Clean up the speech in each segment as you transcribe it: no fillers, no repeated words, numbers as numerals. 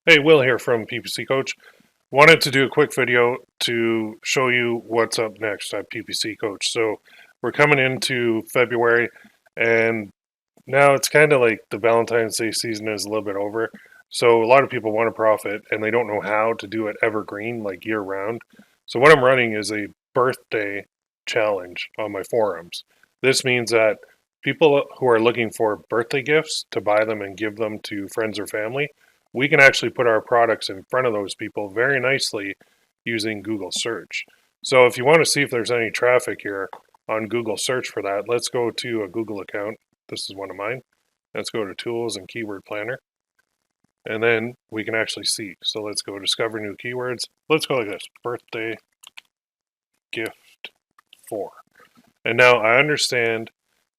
Hey, Will here from PPC Coach. Wanted to do a quick video to show you what's up next at PPC Coach. So we're coming into February, and now it's kind of like the Valentine's Day season is a little bit over. So a lot of people want to profit, and they don't know how to do it evergreen, like year round. So what I'm running is a birthday challenge on my forums. This means that people who are looking for birthday gifts to buy them and give them to friends or family, we can actually put our products in front of those people very nicely using Google search. So if you want to see if there's any traffic here on Google search for that, let's go to a Google account. This is one of mine. Let's go to Tools and Keyword Planner. And then we can actually see. So let's go Discover New Keywords. Let's go like this, birthday gift for. And now I understand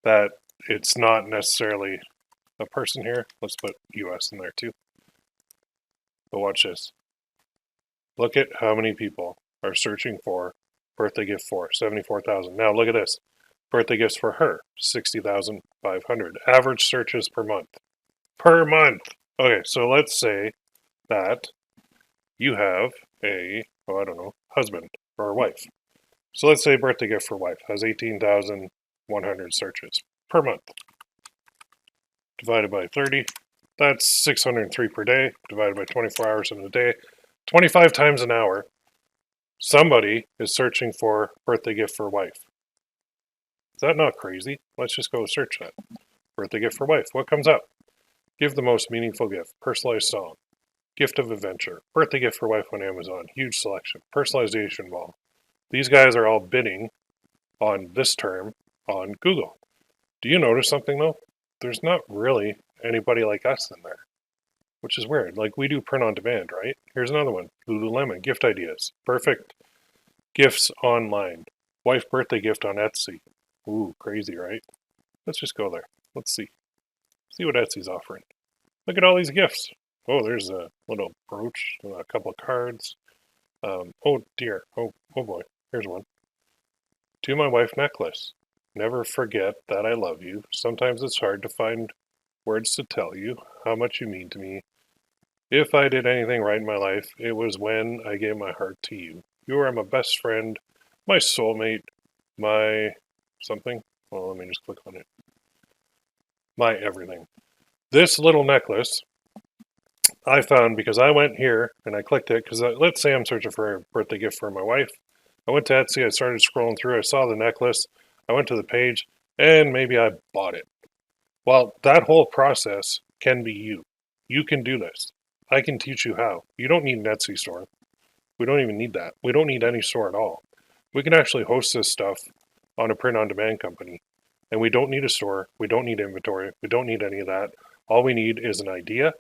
that it's not necessarily a person here. Let's put US in there too. But watch this. Look at how many people are searching for birthday gift for 74,000. Now look at this. Birthday gifts for her, 60,500. Average searches per month. Per month. Okay, so let's say that you have a, I don't know, husband or a wife. So let's say birthday gift for wife has 18,100 searches per month. Divided by 30, that's 603 per day, divided by 24 hours in a day. 25 times an hour, somebody is searching for birthday gift for wife. Is that not crazy? Let's just go search that. Birthday gift for wife. What comes up? Give the most meaningful gift. Personalized song. Gift of adventure. Birthday gift for wife on Amazon. Huge selection. Personalization ball. These guys are all bidding on this term on Google. Do you notice something though? There's not really anybody like us in there, which is weird. Like we do print on demand, right? Here's another one. Lululemon. Gift ideas. Perfect. Gifts online. Wife birthday gift on Etsy. Ooh, crazy, right? Let's just go there. Let's see. See what Etsy's offering. Look at all these gifts. Oh, there's a little brooch, a couple of cards. Oh dear. Oh boy. Here's one. To my wife necklace. Never forget that I love you. Sometimes it's hard to find words to tell you how much you mean to me. If I did anything right in my life, it was when I gave my heart to you. You are my best friend, my soulmate, my something. Well, let me just click on it. My everything. This little necklace I found because I went here and I clicked it because let's say I'm searching for a birthday gift for my wife. I went to Etsy, I started scrolling through, I saw the necklace, I went to the page, and maybe I bought it. Well, that whole process can be you. You can do this. I can teach you how. You don't need an Etsy store. We don't even need that. We don't need any store at all. We can actually host this stuff on a print-on-demand company. And we don't need a store. We don't need inventory. We don't need any of that. All we need is an idea.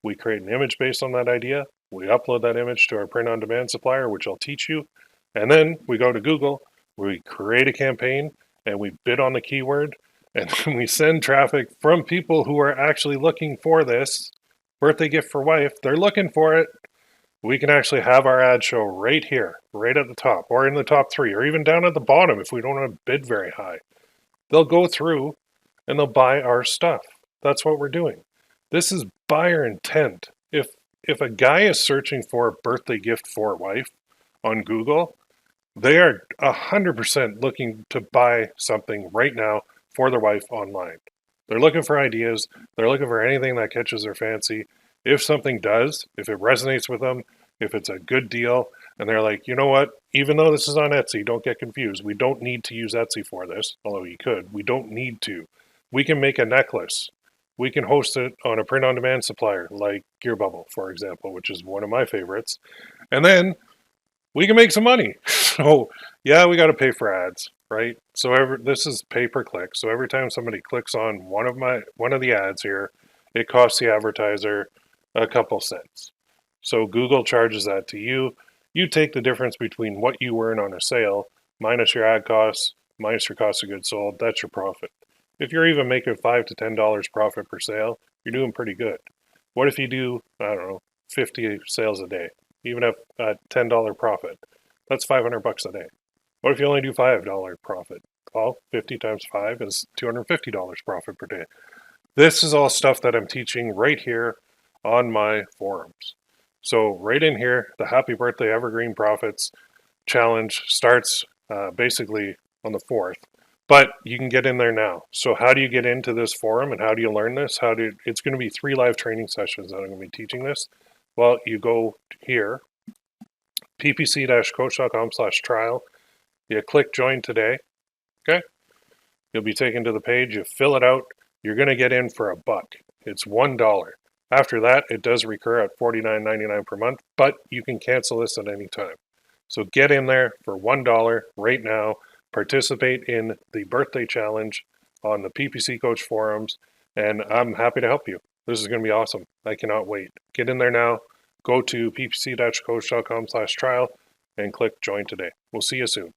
We create an image based on that idea. We upload that image to our print-on-demand supplier, which I'll teach you. And then we go to Google, we create a campaign, and we bid on the keyword, and then we send traffic from people who are actually looking for this birthday gift for wife. They're looking for it. We can actually have our ad show right here, right at the top, or in the top 3, or even down at the bottom if we don't want to bid very high. They'll go through and they'll buy our stuff. That's what we're doing. This is buyer intent. If a guy is searching for a birthday gift for wife on Google, they are 100% looking to buy something right now for their wife online. They're looking for ideas. They're looking for anything that catches their fancy. If something does, if it resonates with them, if it's a good deal, and they're like, you know what, even though this is on Etsy, don't get confused. We don't need to use Etsy for this, although you could. We don't need to. We can make a necklace. We can host it on a print-on-demand supplier like Gear Bubble, for example, which is one of my favorites. And then we can make some money. So yeah, we got to pay for ads, right? So this is pay per click. So every time somebody clicks on one of the ads here, it costs the advertiser a couple cents. So Google charges that to you. You take the difference between what you earn on a sale minus your ad costs, minus your cost of goods sold. That's your profit. If you're even making $5 to $10 profit per sale, you're doing pretty good. What if you do, I don't know, 50 sales a day? Even at a $10 profit, that's $500 a day. What if you only do $5 profit? Well, 50 times 5 is $250 profit per day. This is all stuff that I'm teaching right here on my forums. So right in here, the Happy Birthday Evergreen Profits Challenge starts basically on the 4th, but you can get in there now. So how do you get into this forum and how do you learn this? It's going to be 3 live training sessions that I'm going to be teaching this. Well, you go here, ppc-coach.com/trial. You click join today. Okay. You'll be taken to the page. You fill it out. You're going to get in for $1. It's $1. After that, it does recur at $49.99 per month, but you can cancel this at any time. So get in there for $1 right now. Participate in the birthday challenge on the PPC Coach forums, and I'm happy to help you. This is going to be awesome. I cannot wait. Get in there now. Go to ppc-coach.com/trial and click join today. We'll see you soon.